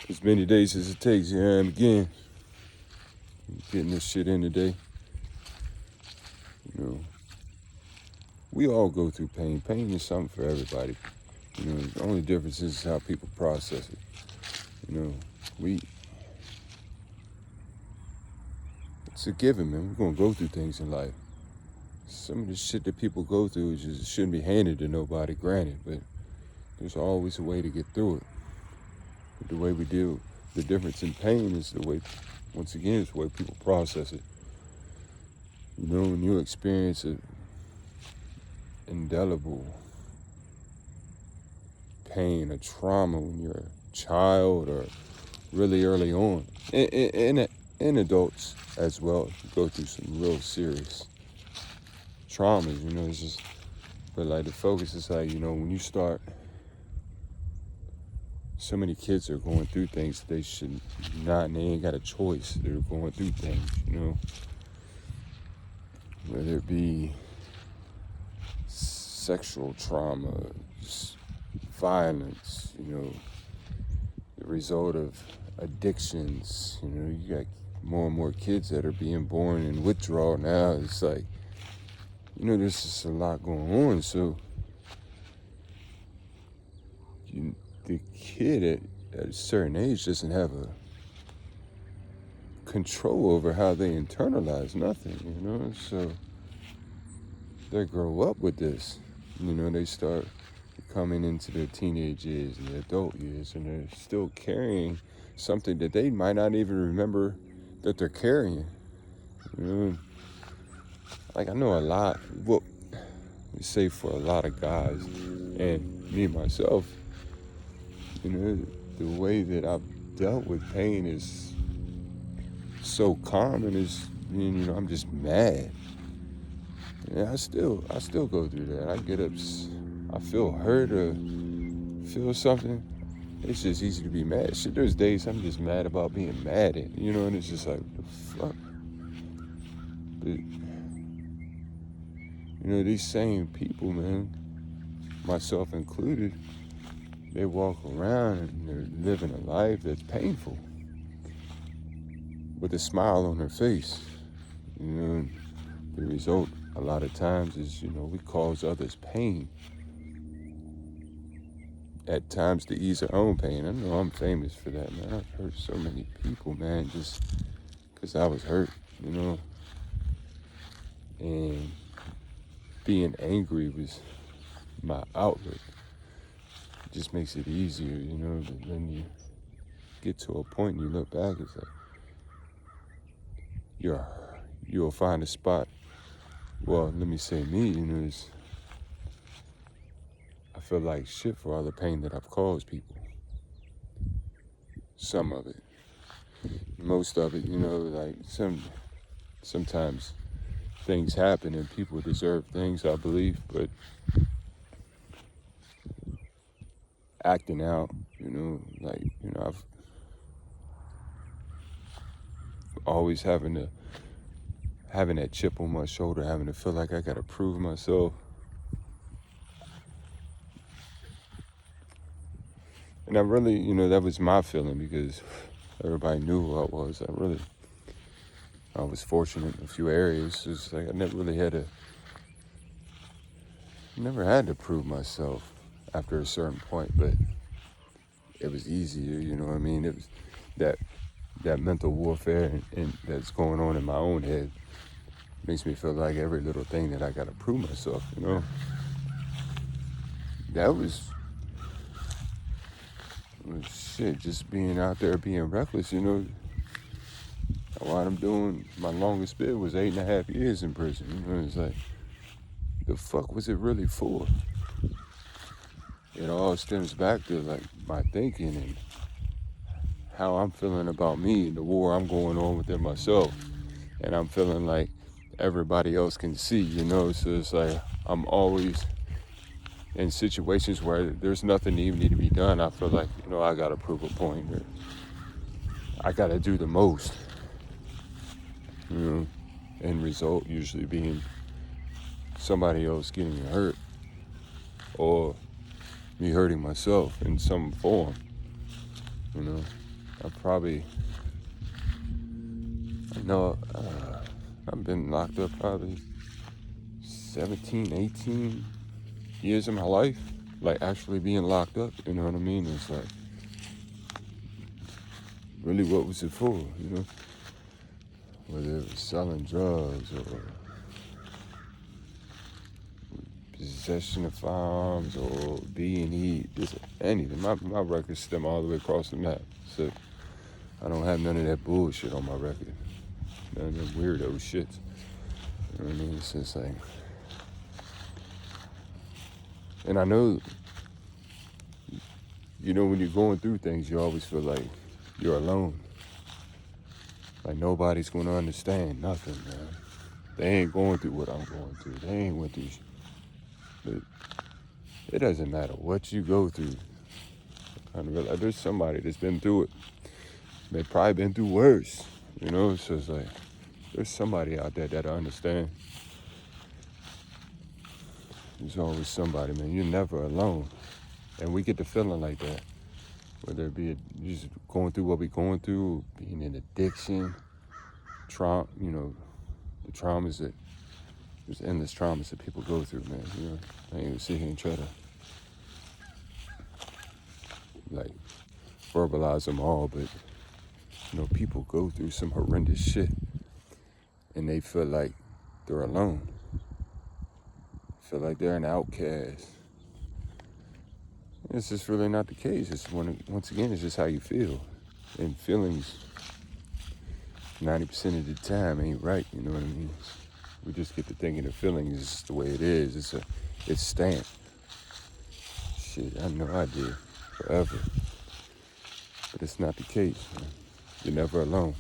as many days as it takes. Here I am again, getting this shit in today. You know, we all go through pain. Pain is something for everybody. You know, the only difference is how people process it. You know, it's a given, man. We're gonna go through things in life. Some of the shit that people go through just shouldn't be handed to nobody, granted, but there's always a way to get through it. But the way we deal, the difference in pain is the way, once again, it's the way people process it. You know, when you experience an indelible pain, a trauma when you're a child or really early on, and adults as well, go through some real serious traumas, you know, it's just, but like the focus is like, you know, when you start, so many kids are going through things that they should not, and they ain't got a choice. They're going through things, you know, whether it be sexual trauma, violence, you know, the result of addictions. You know, you got more and more kids that are being born in withdrawal now. It's like, you know, there's just a lot going on. So the kid at a certain age doesn't have a control over how they internalize nothing, you know. So they grow up with this. You know, they start coming into their teenage years and their adult years, and they're still carrying something that they might not even remember that they're carrying. You know, like I know a lot, well, we say for a lot of guys, and me myself, you know, the way that I've dealt with pain is so common, is, you know, I'm just mad. Yeah, I still go through that. I get up, I feel hurt or feel something. It's just easy to be mad. Shit, there's days I'm just mad about being mad at, you know, and it's just like, what the fuck? But, you know, these same people, man, myself included, they walk around and they're living a life that's painful with a smile on their face. You know, and the result a lot of times is, you know, we cause others pain. At times to ease our own pain. I know I'm famous for that, man. I've hurt so many people, man, just because I was hurt, you know. And being angry was my outlet. It just makes it easier, you know. But then you get to a point and you look back, it's like you'll find a spot. Well, let me say me, you know, I feel like shit for all the pain that I've caused people. Some of it. Most of it, you know, like sometimes things happen and people deserve things, I believe, but acting out, you know, like, you know, I've always having that chip on my shoulder, having to feel like I gotta prove myself. And I really, you know, that was my feeling because everybody knew who I was. I was fortunate in a few areas. It's like I never had to prove myself after a certain point, but it was easier, you know what I mean? It was that mental warfare and that's going on in my own head makes me feel like every little thing that I gotta prove myself, you know? That was shit, just being out there being reckless, you know. What I'm doing, my longest bid was 8.5 years in prison. You know, it's like, the fuck was it really for? It all stems back to like my thinking and how I'm feeling about me and the war I'm going on within myself. And I'm feeling like everybody else can see, you know, so it's like I'm always in situations where there's nothing even need to be done. I feel like, you know, I gotta prove a point or I gotta do the most, you know, end result usually being somebody else getting hurt or me hurting myself in some form, you know. I know I've been locked up probably 17, 18 years of my life, like actually being locked up, you know what I mean? It's like, really what was it for, you know? Whether it was selling drugs or possession of firearms or B&E, just anything. My records stem all the way across the map. So I don't have none of that bullshit on my record. None of them weirdo shit. You know what I mean? It's just like, and I know, you know, when you're going through things, you always feel like you're alone. Like nobody's going to understand nothing, man. They ain't going through what I'm going through. They ain't went through. But it doesn't matter what you go through. I kind of realize there's somebody that's been through it. They've probably been through worse, you know? So it's like, there's somebody out there that'll understand. There's always somebody, man. You're never alone. And we get the feeling like that. Whether it be just going through what we're going through, being in addiction, trauma, you know, the traumas that, there's endless traumas that people go through, man. You know, I ain't even sit here and try to, like, verbalize them all, but, you know, people go through some horrendous shit, and they feel like they're alone. Feel like they're an outcast. It's just really not the case. It's once again, it's just how you feel. And feelings, 90% of the time, ain't right, you know what I mean? We just get to thinking the feelings is the way it is. It's stamped. Shit, I know I did, forever. But it's not the case, man. You're never alone.